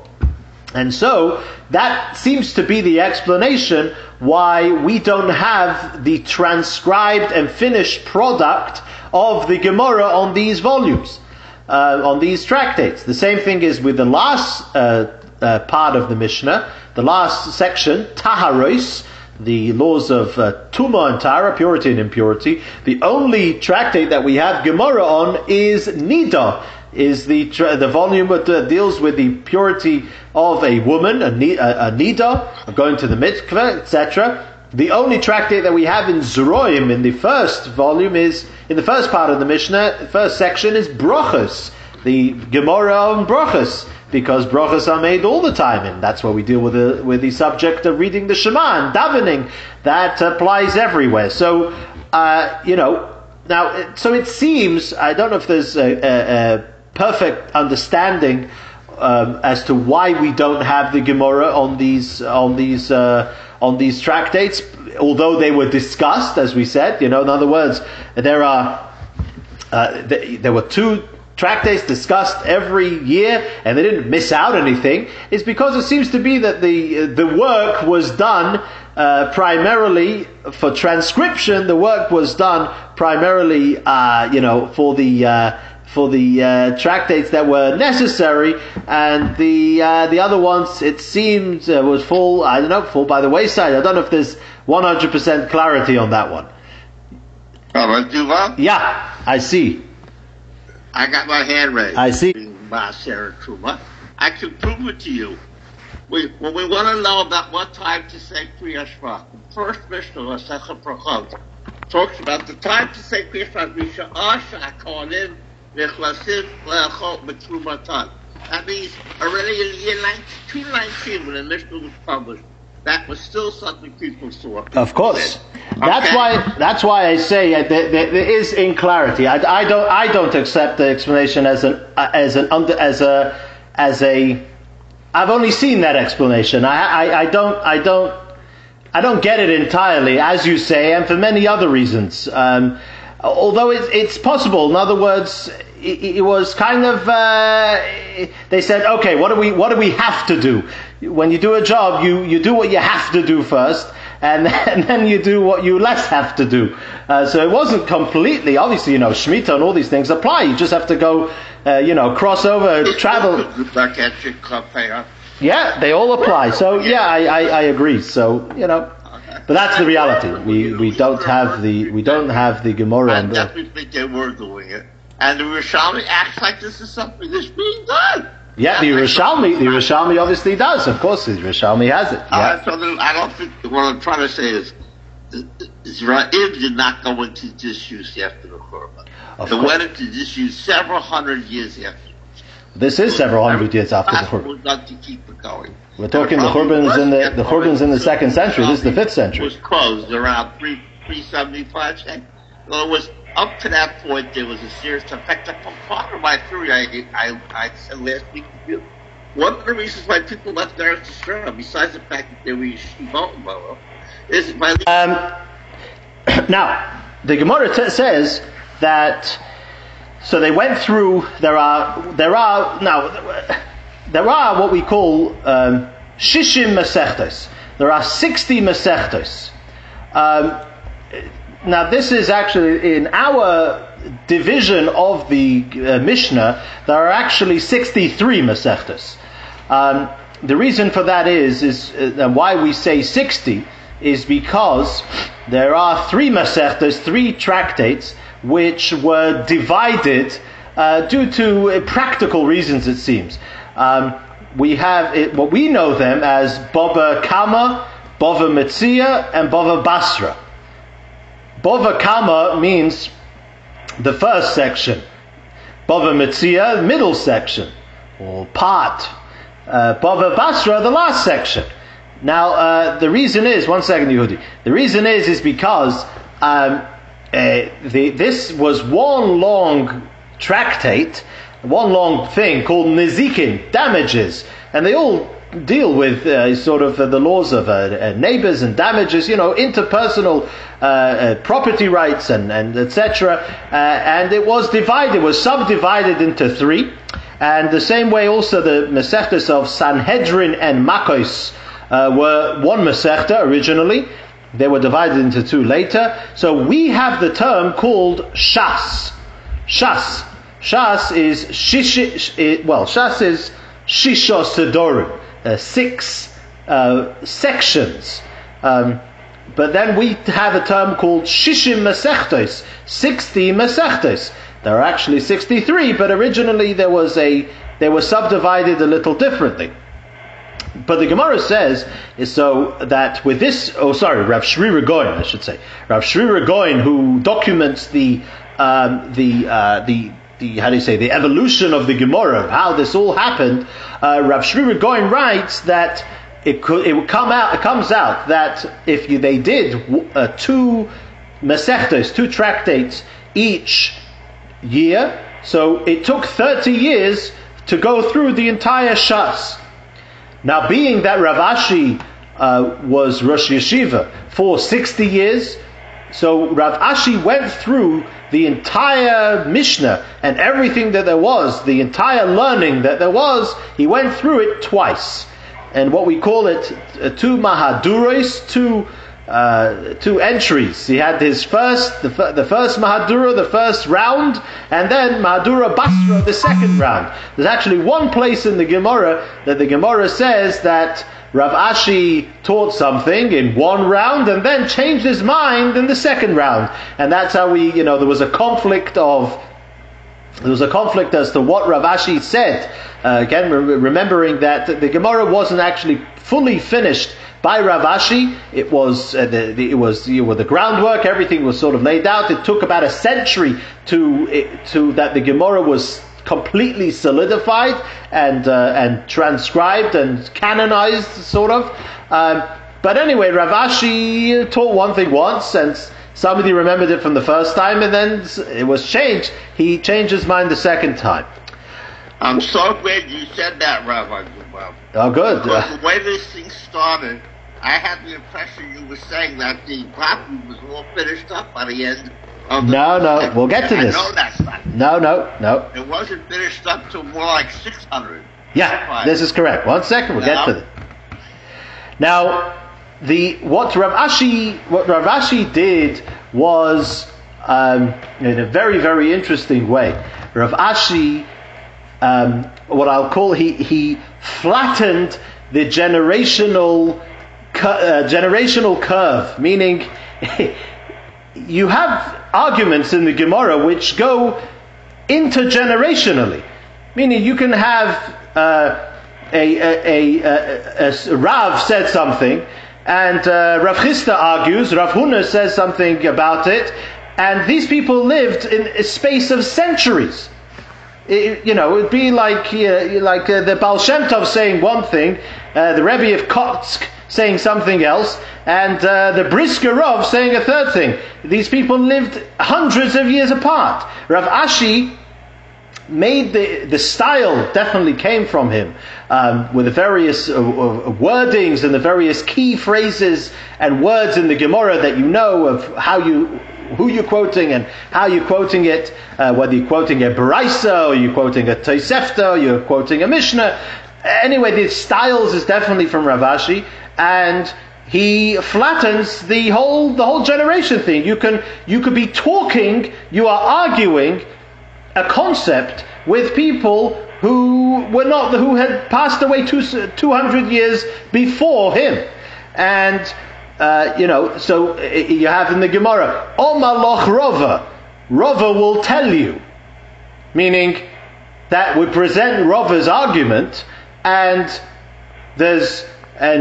And so that seems to be the explanation why we don't have the transcribed and finished product of the Gemara on these volumes, on these tractates. The same thing is with the last part of the Mishnah, the last section, Taharos, the laws of Tuma and Tahara, purity and impurity. The only tractate that we have Gemara on is Nida, is the volume that deals with the purity of a woman, a Nida, going to the mikveh, etc. The only tractate that we have in Zroim, in the first volume, is, in the first part of the Mishnah, first section, is Brachos, the Gemara on Brachos, because brachos are made all the time, and that's where we deal with the subject of reading the Shema and davening. That applies everywhere. So, now, so it seems, I don't know if there's a perfect understanding as to why we don't have the Gemara on these tractates, although they were discussed, as we said. In other words, there were 2 tractates discussed every year, and they didn't miss out anything. It's because it seems to be that the work was done primarily for transcription. The work was done primarily, for the tractates that were necessary, and the other ones, it seems, would fall by the wayside. I don't know if there's 100% clarity on that one. Yeah, I see. I got my hand raised. I see. I can prove it to you. When we want to know about what time to say Kriya Shema, the first Mishnah, Masechet Brachot, talks about the time to say Kriya Shema, Misha'ah Sha'konim Nechlasim Le'achot B'Trumatan. That means already in the year 219, when the Mishnah was published, that was still something people saw. Of course. That's why I say there is inclarity. I don't accept the explanation as a. I've only seen that explanation. I don't get it entirely, as you say, and for many other reasons. Although it's possible. In other words, it was kind of. They said, okay, what do we have to do? When you do a job, you do what you have to do first, and then you do what you less have to do. So it wasn't completely, obviously, Shemitah and all these things apply. You just have to go, cross over, travel. Yeah, they all apply. So yeah, I agree. So but that's the reality. We don't have the Gemara. I definitely think they were doing it, and the Rishomi acts like this is something that's being done. Yeah, the Rishomi obviously does. Of course, the Rishomi has it. Yeah. So I don't think what I'm trying to say is Israel did not go into disuse after the Korban. They went into disuse several hundred years after. This is several hundred years after the Korban. Was done to keep it going. We're talking the Korban's in the 2nd century. This is the 5th century. It was closed around 375. In other words, up to that point, there was a serious. In fact, part of my theory I said last week to you. One of the reasons why people left Eretz Yisrael, besides the fact that they were yeshiva, is by now the Gemara says that. So they went through. There are what we call shishim masechtos. There are 60 masechtos. now this is actually in our division of the Mishnah. There are actually 63 Masechtas. The reason for that is why we say 60 is because there are 3 Masechtas, 3 tractates, which were divided due to practical reasons, it seems. We have what we know them as Bava Kama, Bava Metzia, and Bava Basra. Bava Kama means the first section. Bava Metzia, middle section, or part. Bava Basra, the last section. Now, the reason is, one second, Yehudi. The reason is because this was one long tractate, one long thing called Nezikin, damages, and they all deal with sort of the laws of neighbors and damages, interpersonal property rights and etc. And it was divided, was subdivided into 3. And the same way also the Masechtas of Sanhedrin and Makos were one Masechta originally. They were divided into 2 later. So we have the term called Shas. Shas. Shas is Shas is Shisha Sedorim, 6 sections. But then we have a term called Shishim Masechtos, 60 Masechtos. There are actually 63, but originally they were subdivided a little differently. But the Gemara says is so that with this, Rav Shri Regoin, I should say, Rav Shri Regoin, who documents the evolution of the Gemara, how this all happened. Rav Shri Regoin writes that it comes out that if they did 2 Masechtos, 2 tractates each year, so it took 30 years to go through the entire Shas. Now, being that Rav Ashi was Rosh Yeshiva for 60 years, so Rav Ashi went through the entire Mishnah and everything that there was, the entire learning that there was, he went through it twice. And what we call it, 2 Mahaduros, 2 entries. He had his the first Mahadura, the first round, and then Mahadura Basra, the second round. There's actually one place in the Gemara that the Gemara says that Rav Ashi taught something in one round and then changed his mind in the second round. And that's how there was a conflict as to what Rav Ashi said. Again, remembering that the Gemara wasn't actually fully finished by Rav Ashi. It was the groundwork, everything was sort of laid out. It took about a century to that the Gemara was completely solidified and transcribed and canonized, sort of. But anyway, Rav Ashi taught one thing once, and somebody remembered it from the first time, and then it was changed. He changed his mind the second time. I'm so glad you said that, Rabbi Dubov. Oh, good. Because the way this thing started, I had the impression you were saying that the copy was all finished up by the end of the... No, we'll get to this. I know that's not. No. It wasn't finished up till more like 600. Yeah, this is correct. 1 second, we'll get to it. Now, what Rav Ashi did was in a very, very interesting way. Rav Ashi, what I'll call, he flattened the generational curve, meaning you have arguments in the Gemara which go intergenerationally, meaning you can have a Rav said something, and Rav Chisda argues, Rav Huna says something about it, and these people lived in a space of centuries. It'd be like the Baal Shem Tov saying one thing, the Rebbe of Kotsk saying something else, and the Brisker Rov saying a third thing. These people lived hundreds of years apart. Rav Ashi made the style, definitely came from him, with the various wordings and the various key phrases and words in the Gemara that of who you're quoting and how you're quoting it, whether you're quoting a Baraisa or you're quoting a Tosefta or you're quoting a Mishnah. Anyway, the styles is definitely from Rav Ashi, and he flattens the whole generation thing. You could be talking, you are arguing a concept with people who had passed away 200 years before him. And so you have in the Gemara, Omaloch Rova. Rova will tell you, meaning that would present Rova's argument, and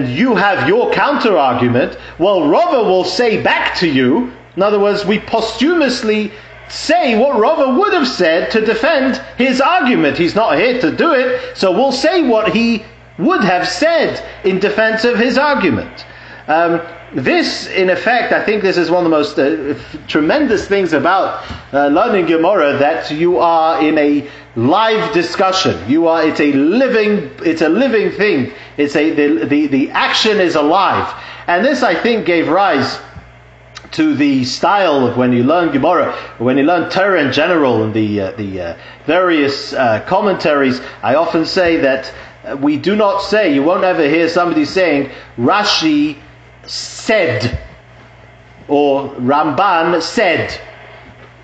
you have your counter argument. Well, Rova will say back to you. In other words, we posthumously say what Rava would have said to defend his argument. He's not here to do it, so we'll say what he would have said in defense of his argument. This, in effect, I think this is one of the most tremendous things about learning Gemara, that you are in a live discussion. It's a living thing. The action is alive, and this, I think, gave rise to the style of when you learn Gemara, when you learn Torah in general, and the various commentaries. I often say that we do not say, you won't ever hear somebody saying Rashi said or Ramban said.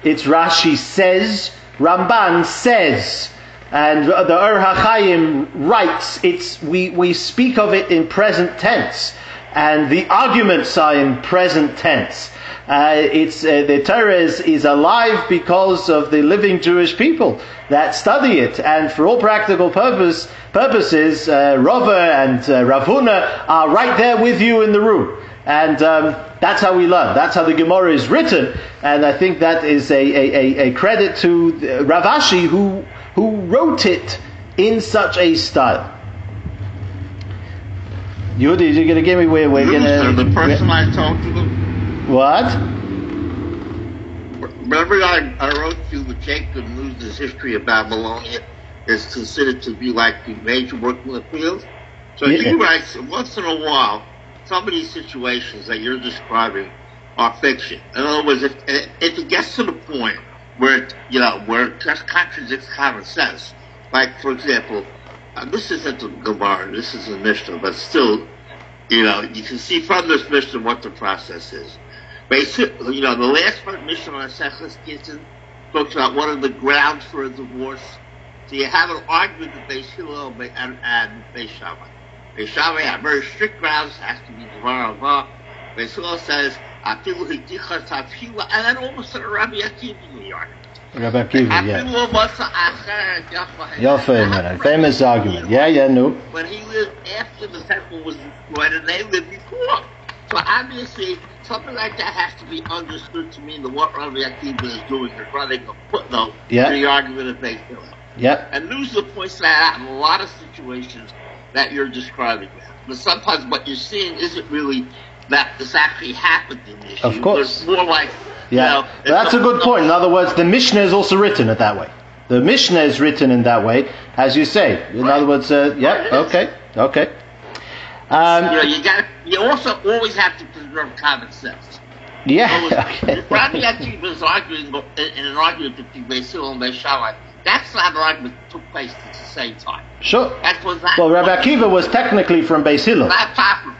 It's Rashi says, Ramban says, and the Or HaChaim writes. We speak of it in present tense, and the arguments are in present tense. The Torah is alive because of the living Jewish people that study it, and for all practical purposes, Rava and Rav Huna are right there with you in the room, and that's how we learn. That's how the Gemara is written, and I think that is a credit to Rav Ashi who wrote it in such a style. Yehudi, you're going to give me where we're going to... The person I talked to them. What? Remember I wrote you the Jacob News' history of Babylonia is considered to be like the major work in the field. So he writes, once in a while, some of these situations that you're describing are fiction. In other words, if it gets to the point where it just contradicts common sense, like, for example, this isn't the Gemara, this is a Mishnah, but still, you can see from this Mishnah what the process is. Basically, the last part of Mishnah on Seches Gittin talks about one of the grounds for a divorce. So you have an argument with Beis Hillel and Beis Shammai. Beis Shammai have very strict grounds, has to be Dvar Avah. Beis Hillel says, Afilu Hidicha Tafila, and then all of a sudden Rabbi Akiva in the argument. Rabbi Akiva, famous argument. No. When he lived after the temple was destroyed, and they lived before. So obviously, something like that has to be understood to mean that what Rabbi Akiva is doing is running a footnote to the argument of Beis Hillel. And Nuzla points that out in a lot of situations that you're describing now. But sometimes what you're seeing isn't really that this actually happened in this issue. Of course. It's more like, that's a good point. In other words, the Mishnah is also written in that way. The Mishnah is written in that way, as you say. In other words, okay. You also always have to preserve common sense. Okay. Rabbi Akiva is arguing in an argument between Beis Hillel and Beis Shammai. That's not an argument that took place at the same time. Sure. Well, Rabbi Akiva was technically from Beis Hillel. Not popular.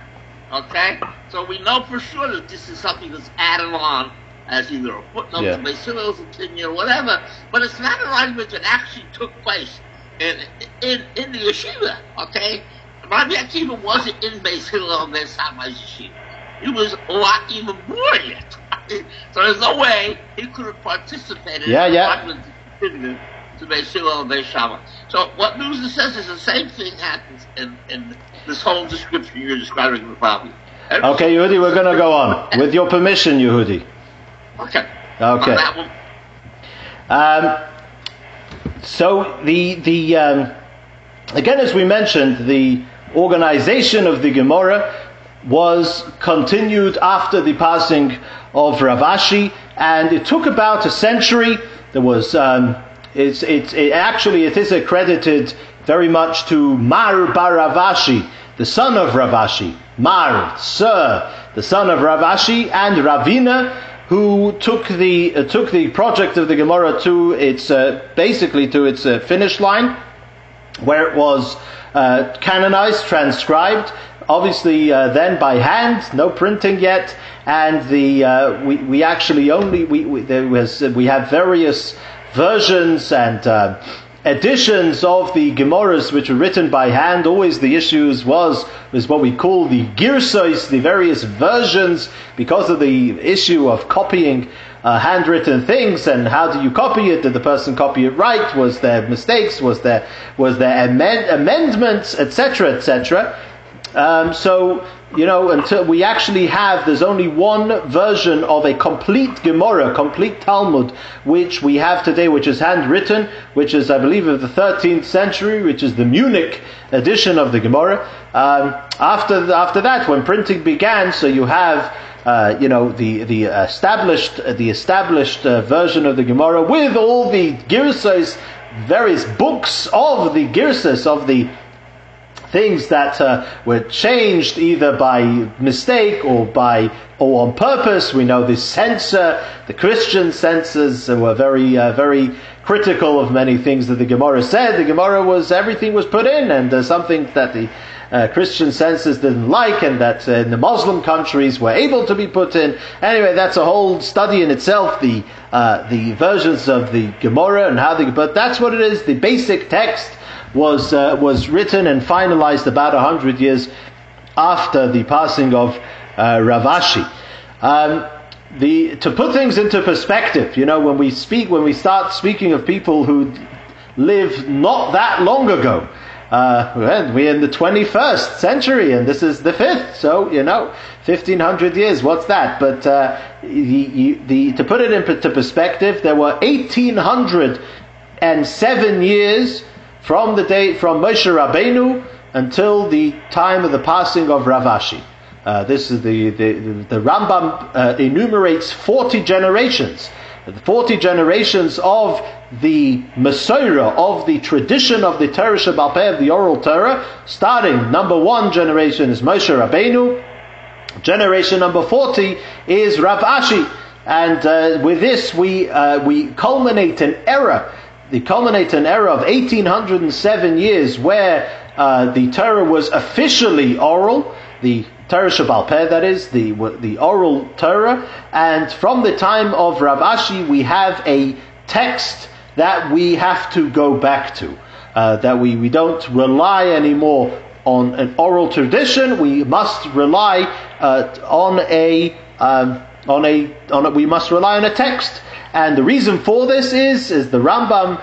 Okay? So we know for sure that this is something that's added on as either a footnote to Beis Hillel's opinion or whatever, but it's not an argument that actually took place in the yeshiva. Okay? Rabbi Akiva wasn't in Beis Hillel and Beis Shammai's yeshiva. He was a lot even more in it. So there's no way he could have participated in the argument to Beis Hillel and Beis Shammai. So what Nuzla says is the same thing happens in this whole description you're describing in the problem. Okay, Yehudi, we're going to go on. With your permission, Yehudi. Okay. So the again, as we mentioned, the organization of the Gemara was continued after the passing of Rav Ashi, and it took about a century. There was it is accredited very much to Mar bar Rav Ashi, the son of Rav Ashi. Mar, sir, the son of Rav Ashi, and Ravina, who took the project of the Gemara to its finish line, where it was canonized, transcribed, obviously then by hand, no printing yet, and we actually only we have various versions and editions of the Gemaras which were written by hand. Always the issues was what we call the girsos, the various versions, because of the issue of copying handwritten things, and how do you copy it? Did the person copy it right? Was there mistakes? Was there amendments, etc., etc.? So, until we actually have, there's only one version of a complete Gemara, complete Talmud, which we have today, which is handwritten, which is, I believe, of the 13th century, which is the Munich edition of the Gemara. After that, when printing began, so you have, the established version of the Gemara with all the girsas, various books of the girsas of the things that were changed either by mistake or on purpose. We know the censor, the Christian censors were very very critical of many things that the Gemara said. The Gemara everything was put in, and something that the Christian censors didn't like, and that in the Muslim countries were able to be put in. Anyway, that's a whole study in itself, the versions of the Gemara and but that's what it is. The basic text was written and finalized about 100 years after the passing of Rav Ashi. To put things into perspective, when we start speaking of people who lived not that long ago, we're in the 21st century, and this is the 5th, so 1500 years. What's that? But to put it into perspective, there were 1807 years from Moshe Rabbeinu until the time of the passing of Rav Ashi. This is the Rambam enumerates 40 generations. The 40 generations of the Masorah, of the tradition of the Torah Sheba'al Peh, of the oral Torah. Starting, number 1 generation is Moshe Rabbeinu. Generation number 40 is Rav Ashi. And with this we culminate an era. The culminating era of 1807 years where the Torah was officially oral, the Torah Sheba'al Peh, that is, the oral Torah. And from the time of Rav Ashi, we have a text that we have to go back to. That we don't rely anymore on an oral tradition. We must rely we must rely on a text. And the reason for this is the Rambam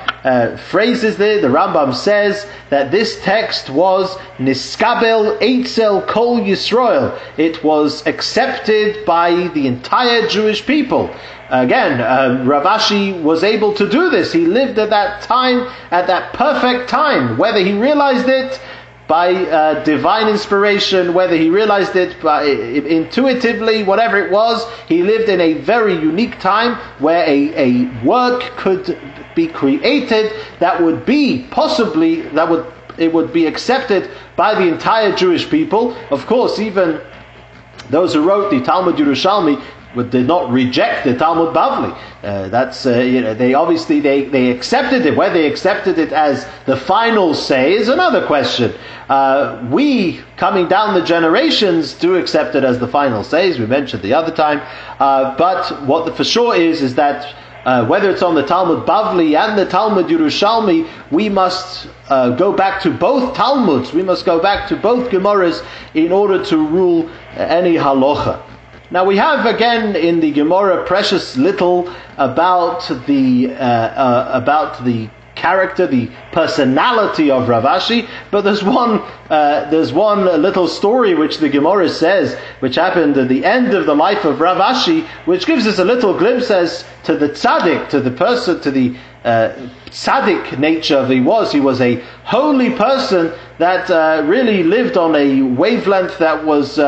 phrases there. The Rambam says that this text was niskabel eitzel kol Yisrael. It was accepted by the entire Jewish people. Again, Rav Ashi was able to do this. He lived at that time, at that perfect time. Whether he realized it by divine inspiration, whether he realized it by, intuitively, whatever it was, he lived in a very unique time where a work could be created that would be it would be accepted by the entire Jewish people. Of course, even those who wrote the Talmud Yerushalmi did not reject the Talmud Bavli. They obviously they accepted it. Whether they accepted it as the final say is another question. We, coming down the generations, do accept it as the final say, as we mentioned the other time. But what for sure is that whether it's on the Talmud Bavli and the Talmud Yerushalmi, we must go back to both Talmuds. We must go back to both Gemaras in order to rule any halacha. Now we have again in the Gemara precious little about the character, the personality of Rav Ashi, but there's one little story which the Gemara says, which happened at the end of the life of Rav Ashi, which gives us a little glimpse as to the tzaddik, to the person, to the tzaddik nature of he was. He was a holy person that really lived on a wavelength that was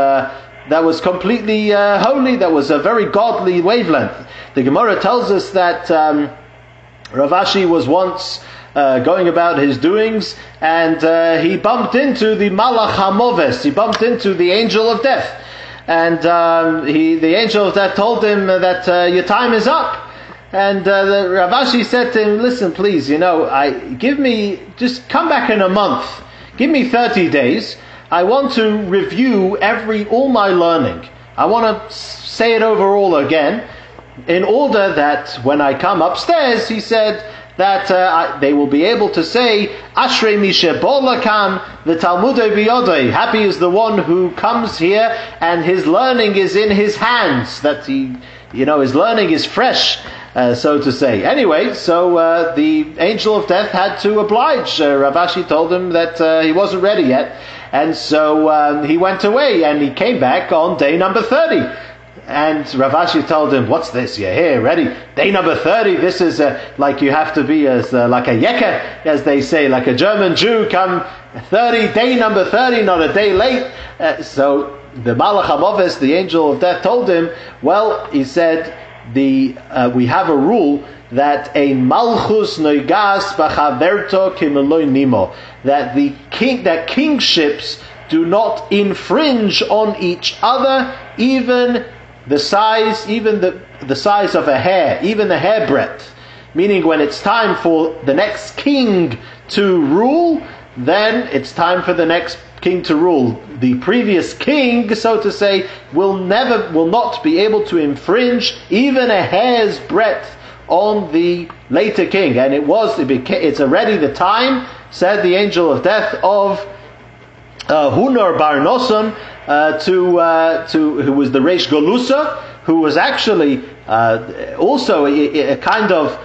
completely holy, that was a very godly wavelength. The Gemara tells us that Rav Ashi was once going about his doings, and he bumped into the Malach HaMoves. He bumped into the angel of death, and the angel of death told him that your time is up. And Rav Ashi said to him, "Listen, please, just come back in a month. Give me 30 days. I want to review all my learning. I want to say it over all again, in order that when I come upstairs," he said, that they will be able to say, "Ashrei mishe bolakan v'talmudei biyodei." Happy is the one who comes here and his learning is in his hands. That his learning is fresh, so to say. Anyway, so the angel of death had to oblige. Rav Ashi told him that he wasn't ready yet, and so he went away and he came back on day number 30. And Rav Ashi told him, "What's this? You're here, ready? Day number 30. This is like you have to be as like a yekker, as they say, like a German Jew. Come 30, day number 30, not a day late." So the Malach HaMoves, the angel of death, told him, "Well," he said, we have a rule that a malchus noigas b'chaverto kimeloi nimo, that kingships do not infringe on each other, even the size of a hair, even the hairbreadth. Meaning, when it's time for the next king to rule, then it's time for the next king to rule. The previous king, so to say, will not be able to infringe even a hair's breadth on the later king. And it's already the time, said the angel of death, of Hunor Bar Nosson, who was the Reish Golusa, who was actually also a kind of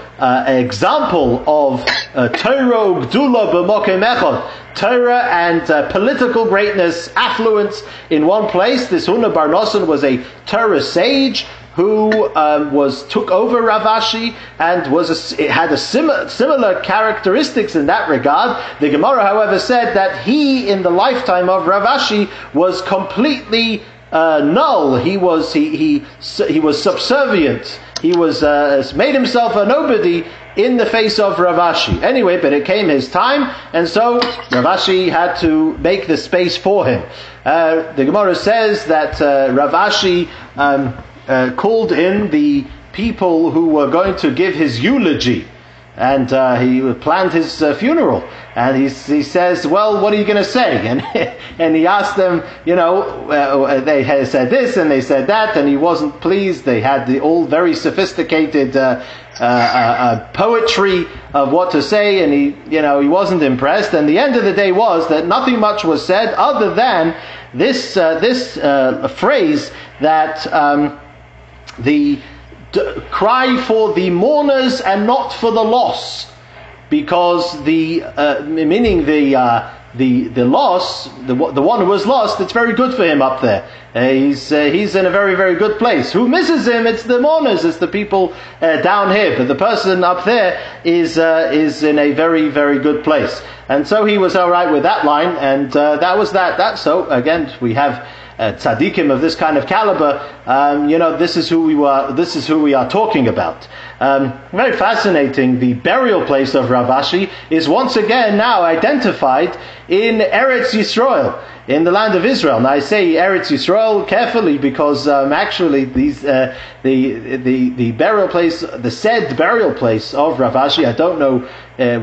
example of Torah Gdula b'mokem echad, Torah and political greatness, affluence in one place. This Hunor Bar Nosson was a Torah sage who took over Rav Ashi and had similar characteristics in that regard. The Gemara, however, said that he, in the lifetime of Rav Ashi, was completely null. He was subservient. He was made himself a nobody in the face of Rav Ashi. Anyway, but it came his time, and so Rav Ashi had to make the space for him. The Gemara says that Rav Ashi called in the people who were going to give his eulogy, and he planned his funeral. And he says, "Well, what are you going to say?" And he asked them, they had said this and they said that, and he wasn't pleased. They had the all very sophisticated poetry of what to say, and he wasn't impressed. And the end of the day was that nothing much was said other than this phrase that cry for the mourners and not for the loss, because meaning the loss, the one who was lost, it's very good for him up there. He's in a very, very good place. Who misses him? It's the mourners, it's the people down here. But the person up there is in a very, very good place. And so he was all right with that line, and that was that. So again, we have tzaddikim of this kind of caliber. This is who we are talking about. Very fascinating. The burial place of Rav Ashi is once again now identified in Eretz Yisrael, in the land of Israel. Now I say Eretz Yisrael carefully because actually these the burial place, the said burial place of Rav Ashi, I don't know.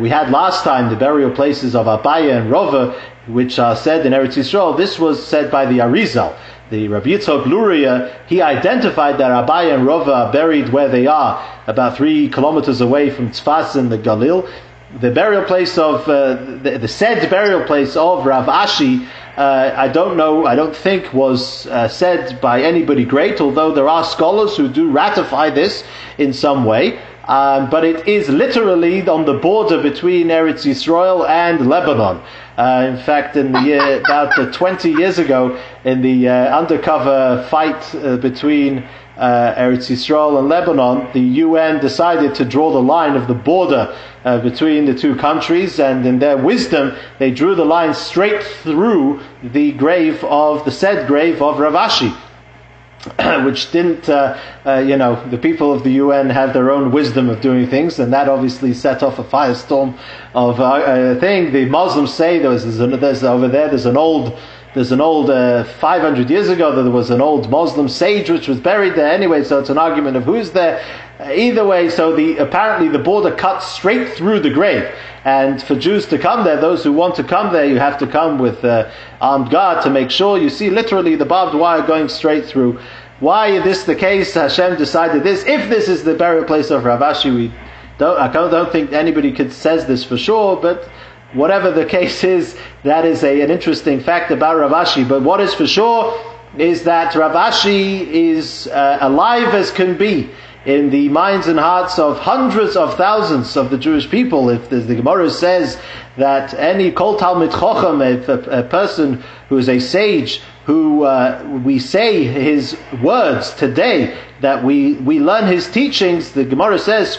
We had last time the burial places of Abaye and Rova, which are said in Eretz Yisrael. This was said by the Arizal. The Rabbi Yitzchak Luria, he identified that Abaye and Rova are buried where they are, about 3 kilometers away from Tzfas in the Galil. The burial place of the said burial place of Rav Ashi, I don't think was said by anybody great, although there are scholars who do ratify this in some way. But it is literally on the border between Eretz Yisrael and Lebanon. In fact, in the year about 20 years ago, in the undercover fight between Eretz Yisrael and Lebanon, the UN decided to draw the line of the border between the two countries, and in their wisdom, they drew the line straight through the said grave of Rav Ashi. Which didn't, the people of the UN have their own wisdom of doing things, and that obviously set off a firestorm of thing. The Muslims say there's an old there's an old 500 years ago that there was an old Muslim sage which was buried there anyway, so it's an argument of who's there. Either way, so apparently the border cuts straight through the grave, and for Jews to come there, those who want to come there, you have to come with armed guard to make sure. You see literally the barbed wire going straight through. Why is this the case? Hashem decided this. If this is the burial place of Rav Ashi, I don't think anybody says this for sure, but whatever the case is, that is an interesting fact about Rav Ashi. But what is for sure is that Rav Ashi is alive as can be in the minds and hearts of hundreds of thousands of the Jewish people. If the Gemara says that any Kol Talmid Chochem, a person who is a sage, who we say his words today, that we learn his teachings, the Gemara says,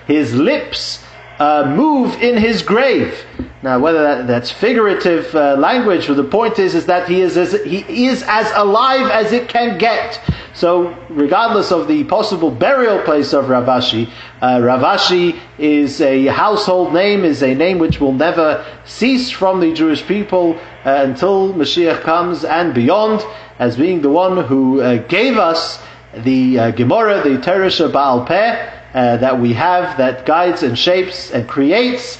his lips move in his grave. Now, whether that's figurative language, or the point is that he is as alive as it can get. So, regardless of the possible burial place of Rav Ashi, Rav Ashi is a household name, is a name which will never cease from the Jewish people until Mashiach comes and beyond, as being the one who gave us the Gemara, the Teresh Baal Peh, that we have, that guides and shapes and creates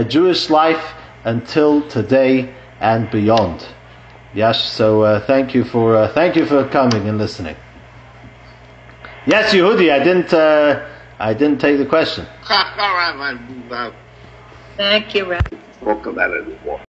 Jewish life until today and beyond. Yes, so thank you for coming and listening. Yes, Yehudi, I didn't take the question. Thank you, Rabbi. Talk about it anymore.